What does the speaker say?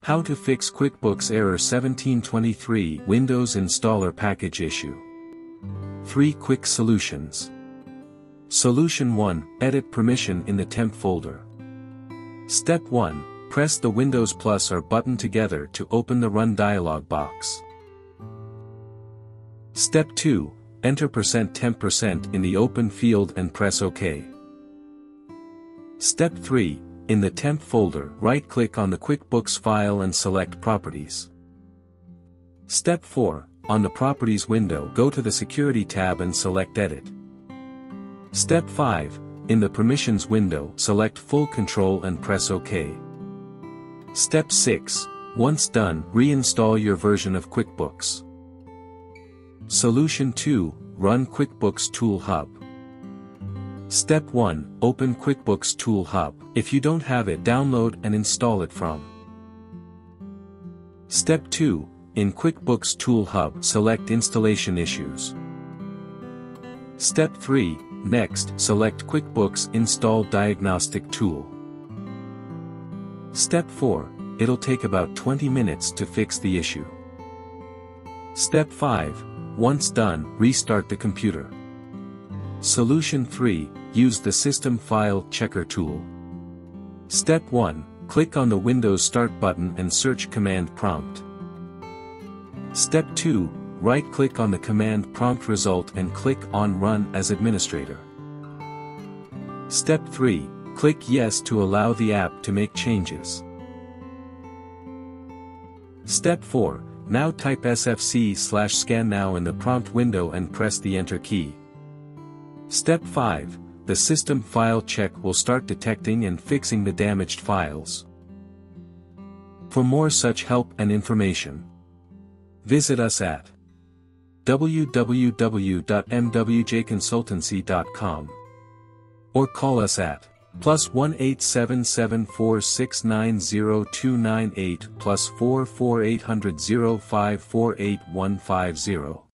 How to fix QuickBooks Error 1723 Windows Installer Package Issue. 3 quick solutions. Solution 1, edit permission in the temp folder. Step 1, press the Windows plus or button together to open the Run dialog box. Step 2, enter %temp% in the open field and press OK. Step 3, in the temp folder, right-click on the QuickBooks file and select Properties. Step 4, on the Properties window, go to the Security tab and select Edit. Step 5, in the Permissions window, select Full Control and press OK. Step 6, once done, reinstall your version of QuickBooks. Solution 2, Run QuickBooks Tool Hub. Step 1, open QuickBooks Tool Hub. If you don't have it, download and install it from. Step 2, in QuickBooks Tool Hub, select Installation Issues. Step 3, next, select QuickBooks Install Diagnostic Tool. Step 4, it'll take about 20 minutes to fix the issue. Step 5, once done, restart the computer. Solution 3, use the System File Checker tool. Step 1, click on the Windows Start button and search Command Prompt. Step 2, right-click on the Command Prompt result and click on Run as Administrator. Step 3, click Yes to allow the app to make changes. Step 4, now type sfc/scan now in the prompt window and press the Enter key. Step 5, the System File Check will start detecting and fixing the damaged files. For more such help and information, visit us at www.mwjconsultancy.com or call us at +1 87746902988 +44 800 0548 150.